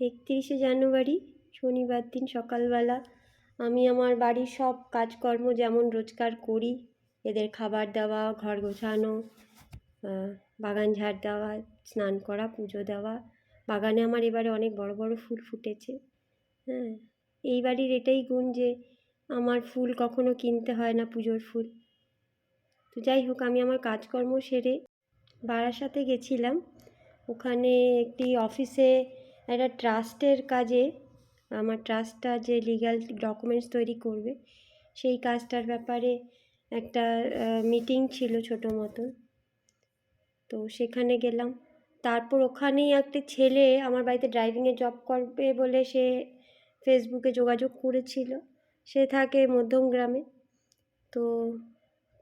31শে জানুয়ারি শনিবার দিন সকালবেলা আমি আমার বাড়ির সব কাজকর্ম যেমন রোজকার করি, এদের খাবার দেওয়া, ঘর গোছানো, বাগান ঝাড় দেওয়া, স্নান করা, পুজো দেওয়া। বাগানে আমার এবারে অনেক বড় বড় ফুল ফুটেছে। হ্যাঁ, এই বাড়ির এটাই গুণ যে আমার ফুল কখনো কিনতে হয় না, পুজোর ফুল। তো যাই হোক, আমি আমার কাজকর্ম সেরে বারাসাতে গেছিলাম। ওখানে একটি অফিসে একটা ট্রাস্টের কাজে, আমার ট্রাস্টটা যে লিগ্যাল ডকুমেন্টস তৈরি করবে সেই কাজটার ব্যাপারে একটা মিটিং ছিল ছোটো মতন। তো সেখানে গেলাম। তারপর ওখানেই একটা ছেলে আমার বাড়িতে ড্রাইভিংয়ে জব করবে বলে সে ফেসবুকে যোগাযোগ করেছিল। সে থাকে মধ্যমগ্রামে। তো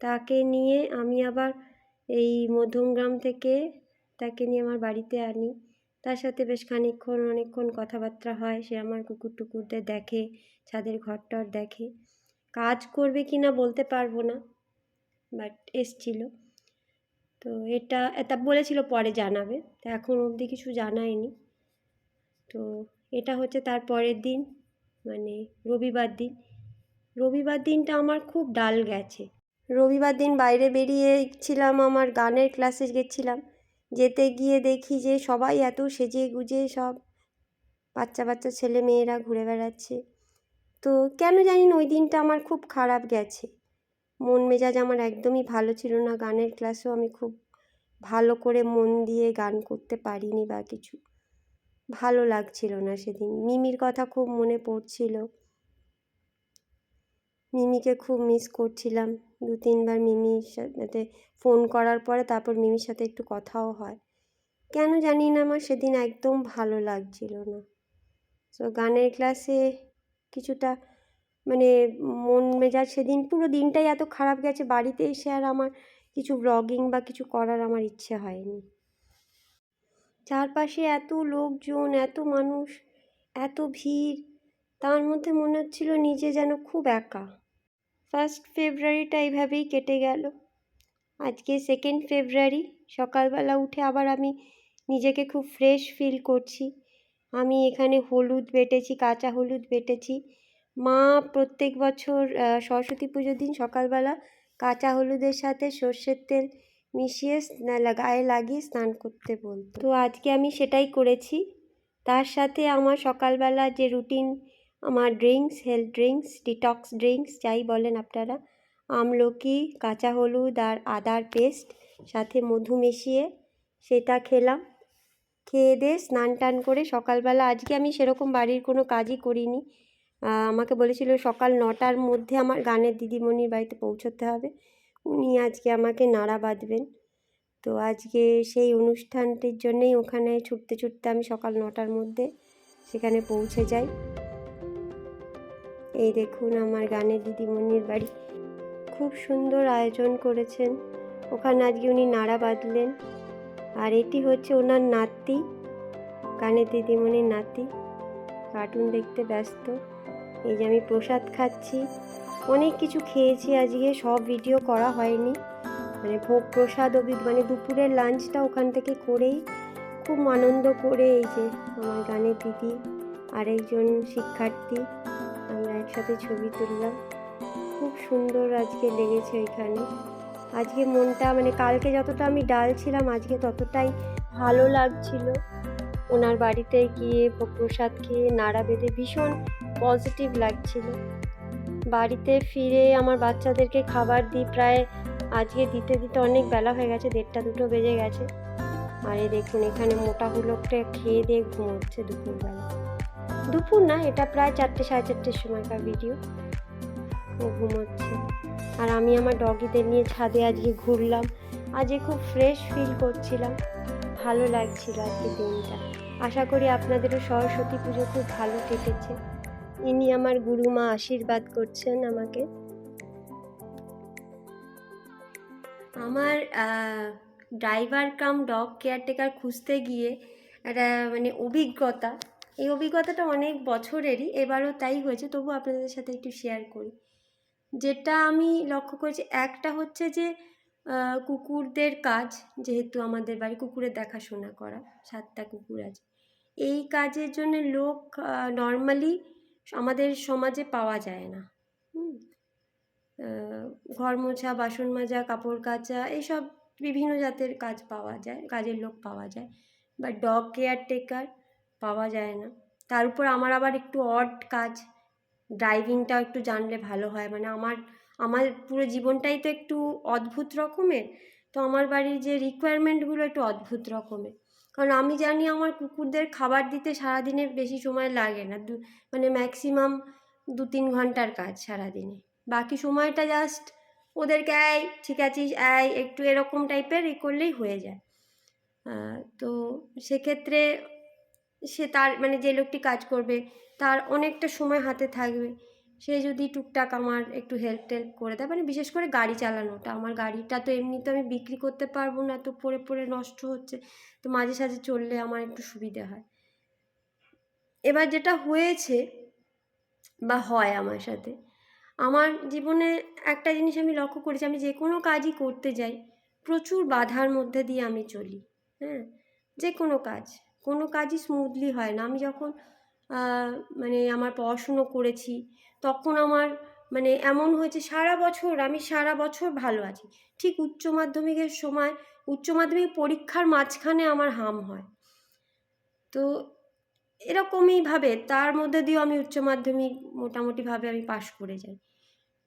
তাকে নিয়ে আমি আবার এই মধ্যমগ্রাম থেকে তাকে নিয়ে আমার বাড়িতে আনি। তার সাথে বেশ অনেকক্ষণ কথাবার্তা হয়। সে আমার কুকুর টুকুরদের দেখে, ছাদের ঘরটর দেখে। কাজ করবে কি না বলতে পারবো না, বাট এসছিল। তো এটা বলেছিল পরে জানাবে, তো এখন অবধি কিছু জানায়নি। তো এটা হচ্ছে তার পরের দিন, মানে রবিবার দিন। রবিবার দিনটা আমার খুব ডাল গেছে। রবিবার দিন বাইরে বেরিয়েছিলাম, আমার গানের ক্লাসে গেছিলাম। যেতে গিয়ে দেখি যে সবাই এত সেজে গুজে, সব বাচ্চা বাচ্চা ছেলে মেয়েরা ঘুরে বেড়াচ্ছে। তো কেন জানি না ওই দিনটা আমার খুব খারাপ গেছে। মন মেজাজ আমার একদমই ভালো ছিল না। গানের ক্লাসেও আমি খুব ভালো করে মন দিয়ে গান করতে পারিনি বা কিছু, ভালো লাগছিল না সেদিন। মিমির কথা খুব মনে পড়ছিল, মিমিকে খুব মিস করছিলাম। 2-3বার মিমির সাথে ফোন করার পরে তারপর মিমির সাথে একটু কথাও হয়। কেন জানি না আমার সেদিন একদম ভালো লাগছিল না। তো গানের ক্লাসে কিছুটা মানে মন মেজাজ সেদিন পুরো দিনটাই এত খারাপ গেছে, বাড়িতে এসে আর আমার কিছু ব্লগিং বা কিছু করার আমার ইচ্ছে হয়নি। চারপাশে এত লোকজন, এত মানুষ, এত ভিড়, তার মধ্যে মনে হচ্ছিল নিজে যেন খুব একা। 1 ফেব্রুয়ারিটা এইভাবেই কেটে গেল। আজকে 2 ফেব্রুয়ারি। সকালবেলা উঠে আবার আমি নিজেকে খুব ফ্রেশ ফিল করছি। আমি এখানে হলুদ বেটেছি, কাঁচা হলুদ বেটেছি। মা প্রত্যেক বছর সরস্বতী পুজোর দিন সকালবেলা কাঁচা হলুদের সাথে সর্ষের তেল মিশিয়ে গায়ে লাগিয়ে স্নান করতে বলতো। তো আজকে আমি সেটাই করেছি। তার সাথে আমার সকালবেলা যে রুটিন, আমার drinks, health drinks, detox drinks যাই বলেন আপনারা, আমলকি, কাঁচা হলুদ আর আদার পেস্ট সাথে মধু মিশিয়ে সেটা খেলাম। খেয়ে দিয়ে স্নান টান করে সকালবেলা আজকে আমি সেরকম বাড়ির কোনো কাজই করিনি। আমাকে বলেছিল সকাল 9টার মধ্যে আমার গানের দিদিমণির বাড়িতে পৌঁছতে হবে, উনি আজকে আমাকে নাড়া বাঁধবেন। তো আজকে সেই অনুষ্ঠানটির জন্যেই ওখানে ছুটতে ছুটতে আমি সকাল 9টার মধ্যে সেখানে পৌঁছে যাই। এই দেখুন আমার গানের দিদিমণির বাড়ি, খুব সুন্দর আয়োজন করেছেন। ওখানে আজকে উনি নাড়া বাঁধলেন। আর এটি হচ্ছে ওনার নাতি, গানের দিদিমণির নাতি, কার্টুন দেখতে ব্যস্ত। এই যে আমি প্রসাদ খাচ্ছি, অনেক কিছু খেয়েছি আজকে, সব ভিডিও করা হয়নি। মানে ভোগ প্রসাদ মানে দুপুরের লাঞ্চটা ওখান থেকে করেই খুব আনন্দ করে এই যে আমার গানের দিদি আর একজন শিক্ষার্থী আমরা একসাথে ছবি তুললাম। খুব সুন্দর আজকে লেগেছে ওইখানে। আজকে মনটা মানে কালকে যতটা আমি ডাল ছিলাম আজকে ততটাই ভালো লাগছিল। ওনার বাড়িতে গিয়ে ভোগ প্রসাদ খেয়ে নাড়া বেঁধে ভীষণ পজিটিভ লাগছিল। বাড়িতে ফিরে আমার বাচ্চাদেরকে খাবার দিই, প্রায় আজকে দিতে দিতে অনেক বেলা হয়ে গেছে, 1:30-2 বেজে গেছে। আর এই দেখুন এখানে মোটা হুলোকটা খেয়ে দিয়ে ঘুমোচ্ছে দুপুরবেলা। দুপুর না, এটা প্রায় 4-4:30 সময়কার ভিডিও। ও ঘুমোচ্ছে আর আমি আমার ডগিদের নিয়ে ছাদে আজকে ঘুরলাম। আজকে খুব ফ্রেশ ফিল করছিলাম, ভালো লাগছিল আজকে দিনটা। আশা করি আপনাদেরও সরস্বতী পুজো খুব ভালো কেটেছে। ইনি আমার গুরুমা আশীর্বাদ করছেন আমাকে। আমার ড্রাইভার কাম ডগ কেয়ারটেকার খুঁজতে গিয়ে একটা মানে অভিজ্ঞতা, এই অভিজ্ঞতাটা অনেক বছরেরই, এবারও তাই হয়েছে, তবু আপনাদের সাথে একটু শেয়ার করি। যেটা আমি লক্ষ্য করেছি, একটা হচ্ছে যে কুকুরদের কাজ, যেহেতু আমাদের বাড়ি কুকুরের দেখাশোনা করা, 7টা কুকুর আছে, এই কাজের জন্য লোক নর্মালি আমাদের সমাজে পাওয়া যায় না। ঘর মোছা, বাসন মাজা, কাপড় কাচা, এইসব বিভিন্ন জাতের কাজ পাওয়া যায়, কাজের লোক পাওয়া যায়, বাট ডগ কেয়ারটেকার পাওয়া যায় না। তার উপর আমার আবার একটু অড কাজ, ড্রাইভিংটাও একটু জানলে ভালো হয়। মানে আমার পুরো জীবনটাই তো একটু অদ্ভুত রকমের, তো আমার বাড়ির যে রিকোয়ারমেন্টগুলো একটু অদ্ভুত রকমের। কারণ আমি জানি আমার কুকুরদের খাবার দিতে সারাদিনের বেশি সময় লাগে না, মানে ম্যাক্সিমাম 2-3 ঘন্টার কাজ সারাদিনে। বাকি সময়টা জাস্ট ওদেরকে ঠিক আছিস, একটু এরকম টাইপের করলেই হয়ে যায়। তো সেক্ষেত্রে সে তার মানে যে লোকটি কাজ করবে তার অনেকটা সময় হাতে থাকবে, সে যদি টুকটাক আমার একটু হেল্প টেল্প করে দেয়, মানে বিশেষ করে গাড়ি চালানোটা। আমার গাড়িটা তো এমনি তো আমি বিক্রি করতে পারবো না, তো পড়ে পড়ে নষ্ট হচ্ছে, তো মাঝে সাঝে চললে আমার একটু সুবিধে হয়। এবার যেটা হয়েছে বা হয় আমার সাথে, আমার জীবনে একটা জিনিস আমি লক্ষ্য করেছি, আমি যে কোনো কাজই করতে যাই প্রচুর বাধার মধ্যে দিয়ে আমি চলি। হ্যাঁ, যে কোনো কাজই স্মুথলি হয় না। আমি যখন মানে আমার পড়াশুনো করেছি, তখন আমার মানে এমন হয়েছে আমি সারা বছর ভালো আছি। ঠিক উচ্চ মাধ্যমিকের সময়, উচ্চ মাধ্যমিক পরীক্ষার মাঝখানে আমার হাম হয়। তো এরকমইভাবে তার মধ্যে দিয়েও আমি উচ্চ মাধ্যমিক মোটামুটিভাবে আমি পাশ করে যাই।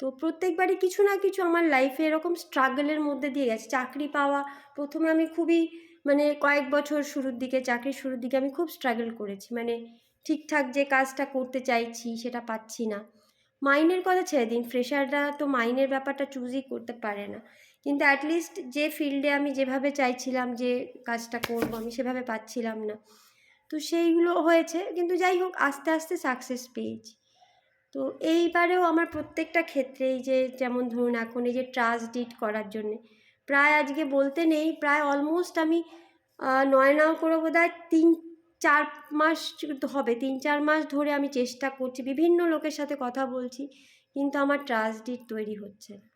তো প্রত্যেকবারই কিছু না কিছু আমার লাইফে এরকম স্ট্রাগলের মধ্যে দিয়ে গেছে। চাকরি পাওয়া, প্রথমে আমি খুবই মানে কয়েক বছর চাকরির শুরুর দিকে আমি খুব স্ট্রাগল করেছি। মানে ঠিকঠাক যে কাজটা করতে চাইছি সেটা পাচ্ছি না। মাইনের কথা ছেড়ে দিন, ফ্রেশাররা তো মাইনের ব্যাপারটা চুজই করতে পারে না, কিন্তু অ্যাটলিস্ট যে ফিল্ডে আমি যেভাবে চাইছিলাম যে কাজটা করব আমি সেভাবে পাচ্ছিলাম না। তো সেইগুলো হয়েছে, কিন্তু যাই হোক আস্তে আস্তে সাকসেস পেয়েছি। তো এইবারেও আমার প্রত্যেকটা ক্ষেত্রে এই যে যেমন ধরুন এখন এই যে ট্রাস্ট ডিড করার জন্যে প্রায় আজকে বলতে নেই, প্রায় অলমোস্ট আমি 9 করে বোধহয় 3-4 মাস হবে, 3-4 মাস ধরে আমি চেষ্টা করছি, বিভিন্ন লোকের সাথে কথা বলছি, কিন্তু আমার ট্রাস্ট ডিড তৈরি হচ্ছে না।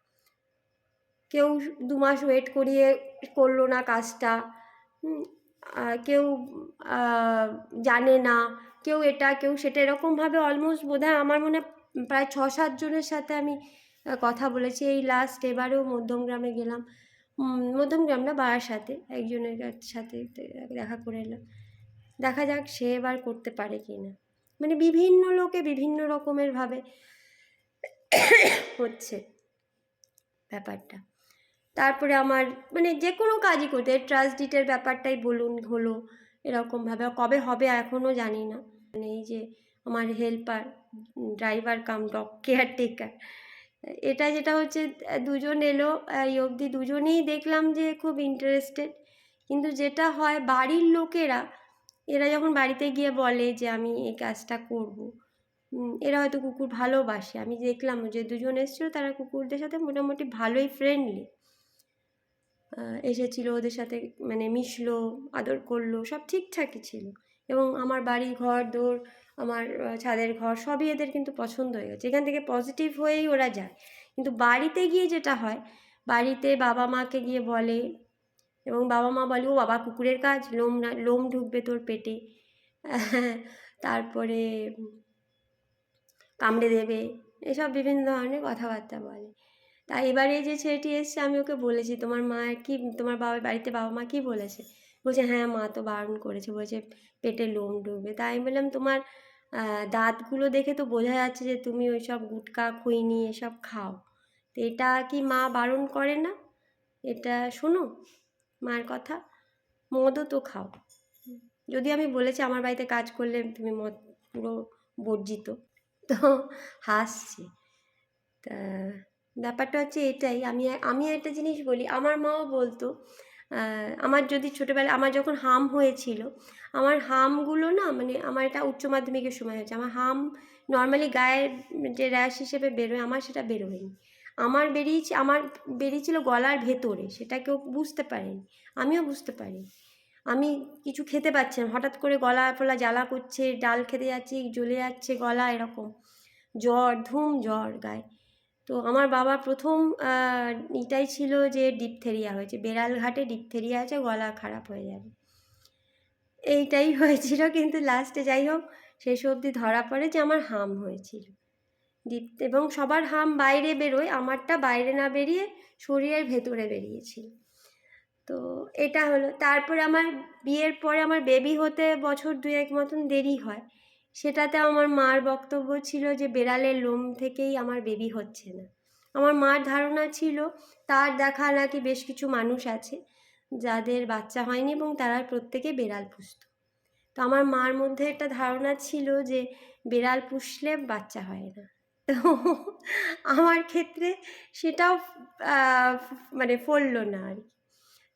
কেউ 2 মাস ওয়েট করিয়ে করলো না কাজটা, কেউ জানে না, কেউ এটা কেউ সেটা, এরকমভাবে অলমোস্ট বোধহয় আমার মনে প্রায় 6-7 জনের সাথে আমি কথা বলেছি। এই লাস্ট এবারেও মধ্যমগ্রামে গেলাম, মধ্যমগ্রাম না, বারাসাতে একজনের সাথে দেখা করে এলাম। দেখা যাক সে এবার করতে পারে কি না। মানে বিভিন্ন লোকে বিভিন্ন রকমের ভাবে হচ্ছে ব্যাপারটা। তারপরে আমার মানে যে কোনো কাজই করতে, ট্রাস্ট ডিটের ব্যাপারটাই বলুন হলো এরকমভাবে, কবে হবে এখনও জানি না। মানে এই যে আমার হেল্পার, ড্রাইভার কাম ডগ কেয়ারটেকার, এটা যেটা হচ্ছে দুজন এলো, এই অবধি দুজনেই দেখলাম যে খুব ইন্টারেস্টেড, কিন্তু যেটা হয় বাড়ির লোকেরা, এরা যখন বাড়িতে গিয়ে বলে যে আমি এই কাজটা করব, এরা হয়তো কুকুর ভালোবাসে, আমি দেখলাম যে দুজন এসেছিলো তারা কুকুরদের সাথে মোটামুটি ভালোই ফ্রেন্ডলি, এসেছিলো ওদের সাথে মানে মিশলো, আদর করলো, সব ঠিকঠাকই ছিল। এবং আমার বাড়ি ঘর দোর, আমার ছাদের ঘর সবই এদের কিন্তু পছন্দ হয়ে গেছে, এখান থেকে পজিটিভ হয়েই ওরা যায়। কিন্তু বাড়িতে গিয়ে যেটা হয়, বাড়িতে বাবা মাকে গিয়ে বলে, এবং বাবা মা বলে ও বাবা কুকুরের কাজ, লোম ঢুকবে তোর পেটে, তারপরে কামড়ে দেবে, এসব বিভিন্ন ধরনের কথাবার্তা বলে। তাই এবারে যে ছেলেটি এসছে আমি ওকে বলেছি তোমার বাড়িতে বাবা মা কী বলেছে? বলছে হ্যাঁ মা তো বারণ করেছে, বলছে পেটে লোম ঢুকবে। তাই আমি বললাম তোমার দাঁতগুলো দেখে তো বোঝা যাচ্ছে যে তুমি ওই সব গুটকা খৈনি এসব খাও, তো এটা কি মা বারণ করে না? এটা শোনো মায়ের কথা, মদও তো খাও। যদি আমি বলেছি আমার বাড়িতে কাজ করলে তুমি মদ পুরো বর্জিত, তো হাসছে। তা ব্যাপারটা হচ্ছে এটাই, আমি একটা জিনিস বলি, আমার মাও বলতো, আমার যদি ছোটোবেলায় আমার যখন হাম হয়েছিল, আমার হামগুলো না মানে আমার এটা উচ্চ মাধ্যমিকের সময় হয়েছে, আমার হাম নর্মালি গায়ের যে র্যাশ হিসেবে বেরোয় আমার সেটা বেরোয়নি, আমার বেরিয়েছিল গলার ভেতরে, সেটা কেউ বুঝতে পারেনি, আমিও বুঝতে পারি। আমি কিছু খেতে পারছি না, হঠাৎ করে গলা ফলা জ্বালা করছে, ডাল খেতে যাচ্ছি জ্বলে যাচ্ছে গলা, এরকম জ্বর গায়ে। তো আমার বাবা প্রথম এটাই ছিল যে ডিপথেরিয়া হয়েছে, বেড়ালঘাটে ডিপথেরিয়া হয়েছে, গলা খারাপ হয়ে যাবে। এইটাই হয়েছিল, কিন্তু লাস্টে যাই হোক শেষ অবধি ধরা পড়ে যে আমার হাম হয়েছিল। এবং সবার হাম বাইরে বেরোয়, আমারটা বাইরে না বেরিয়ে শরীরের ভেতরে বেরিয়েছিল। তো এটা হলো। তারপরে আমার বিয়ের পরে আমার বেবি হতে বছর 2-1 মতন দেরি হয়। সেটাতে আমার মার বক্তব্য ছিল যে বেড়ালের লোম থেকেই আমার বেবি হচ্ছে না। আমার মার ধারণা ছিল তার দেখা নাকি বেশ কিছু মানুষ আছে যাদের বাচ্চা হয়নি এবং তারা প্রত্যেকে বেড়াল পুষত। তো আমার মার মধ্যে একটা ধারণা ছিল যে বেড়াল পুষলে বাচ্চা হয় না। তো আমার ক্ষেত্রে সেটাও মানে ফললো না আর কি।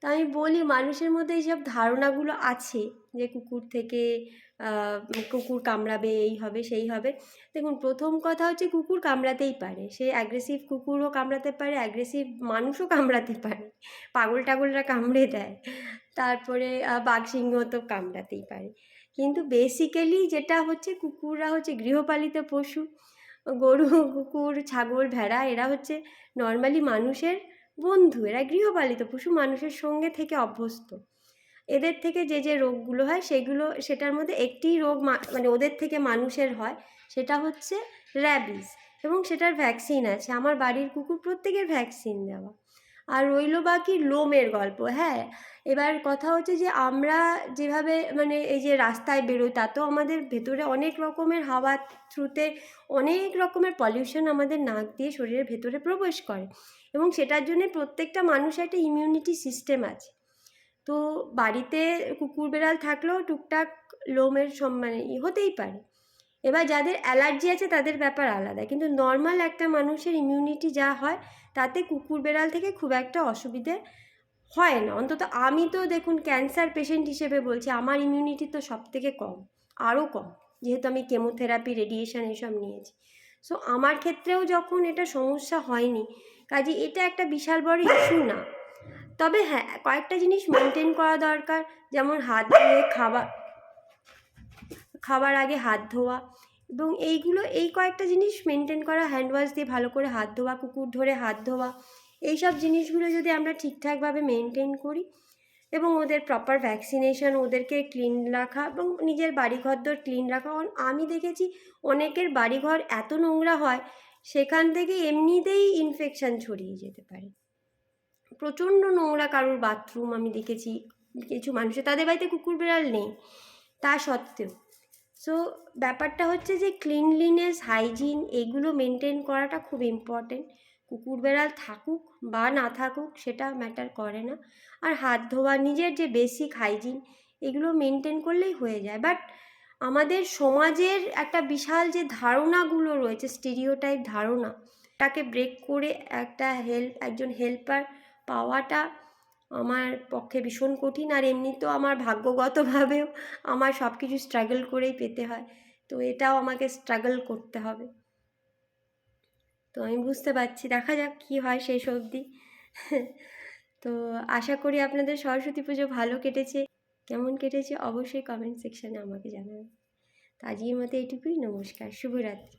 তা আমি বলি মানুষের মধ্যে এইসব ধারণাগুলো আছে যে কুকুর থেকে কুকুর কামড়াবে, এই হবে সেই হবে। দেখুন, প্রথম কথা হচ্ছে কুকুর কামড়াতেই পারে, সে অ্যাগ্রেসিভ কুকুরও কামড়াতে পারে, অ্যাগ্রেসিভ মানুষও কামড়াতে পারে, পাগল টাগলরা কামড়ে দেয়, তারপরে বাঘসিংহ তো কামড়াতেই পারে। কিন্তু বেসিক্যালি যেটা হচ্ছে কুকুররা হচ্ছে গৃহপালিত পশু। গরু, কুকুর, ছাগল, ভেড়া এরা হচ্ছে নর্মালি মানুষের বন্ধু, এরা গৃহপালিত পশু, মানুষের সঙ্গে থেকে অভ্যস্ত। এদের থেকে যে যে রোগগুলো হয় সেটার মধ্যে একটি রোগ মানে ওদের থেকে মানুষের হয়, সেটা হচ্ছে র্যাবিস, এবং সেটার ভ্যাকসিন আছে। আমার বাড়ির কুকুর প্রত্যেকের ভ্যাকসিন দেওয়া। আর রইল বাকি লোমের গল্প। হ্যাঁ, এবার কথা হচ্ছে যে আমরা যেভাবে মানে এই যে রাস্তায় বেরোই, তাতেও আমাদের ভেতরে অনেক রকমের হাওয়ার থ্রুতে অনেক রকমের পলিউশন আমাদের নাক দিয়ে শরীরের ভেতরে প্রবেশ করে, এবং সেটার জন্যে প্রত্যেকটা মানুষের একটা ইমিউনিটি সিস্টেম আছে। তো বাড়িতে কুকুর বেড়াল থাকলেও টুকটাক লোমের মানে হতেই পারে। এবার যাদের অ্যালার্জি আছে তাদের ব্যাপার আলাদা, কিন্তু নর্মাল একটা মানুষের ইমিউনিটি যা হয় তাতে কুকুর বেড়াল থেকে খুব একটা অসুবিধে হয় না। অন্তত আমি তো দেখুন ক্যান্সার পেশেন্ট হিসেবে বলছি, আমার ইমিউনিটি তো সব থেকে কম, আরও কম, যেহেতু আমি কেমোথেরাপি, রেডিয়েশন এসব নিয়েছি। সো আমার ক্ষেত্রেও যখন এটা সমস্যা হয়নি, কাজে এটা একটা বিশাল বড় ইস্যু না। তবে হ্যাঁ, কয়েকটা জিনিস মেনটেন করা দরকার, যেমন হাত ধুয়ে খাবার আগে হাত ধোয়া, এবং এই কয়েকটা জিনিস মেনটেন করা, হ্যান্ড ওয়াশ দিয়ে ভালো করে হাত ধোয়া, কুকুর ধরে হাত ধোয়া, এইসব জিনিসগুলো যদি আমরা ঠিকঠাকভাবে মেনটেন করি এবং ওদের প্রপার ভ্যাকসিনেশন, ওদেরকে ক্লিন রাখা এবং নিজের বাড়িঘরদোর ক্লিন রাখা। আমি দেখেছি অনেকের বাড়িঘর এত নোংরা হয়, সেখান থেকে এমনিতেই ইনফেকশান ছড়িয়ে যেতে পারে। প্রচণ্ড নোংরা কারোর বাথরুম আমি দেখেছি, কিছু মানুষের তাদের বাড়িতে কুকুর বেড়াল নেই তা সত্ত্বেও। সো ব্যাপারটা হচ্ছে যে ক্লিনলিনেস, হাইজিন এগুলো মেনটেন করাটা খুব ইম্পর্টেন্ট। কুকুর বেড়াল থাকুক বা না থাকুক সেটা ম্যাটার করে না। আর হাত ধোয়া, নিজের যে বেসিক হাইজিন, এগুলো মেনটেন করলেই হয়ে যায়। বাট আমাদের সমাজের একটা বিশাল যে ধারণাগুলো রয়েছে, স্টিরিওটাইপ ধারণা, তাকে ব্রেক করে একজন হেল্পার পাওয়াটা আমার পক্ষে ভীষণ কঠিন। আর এমনিতেও আমার ভাগ্যগতভাবেও আমার সব কিছু স্ট্রাগল করেই পেতে হয়, তো এটাও আমাকে স্ট্রাগল করতে হবে। তো আমি বুঝতে পারছি, দেখা যাক কী হয় শেষ অবধি। তো আশা করি আপনাদের সরস্বতী পুজো ভালো কেটেছে। কেমন কেটেছে অবশ্যই কমেন্ট সেকশানে আমাকে জানাবেন। তো আজকের মতো এইটুকুই। নমস্কার, শুভরাত্রি।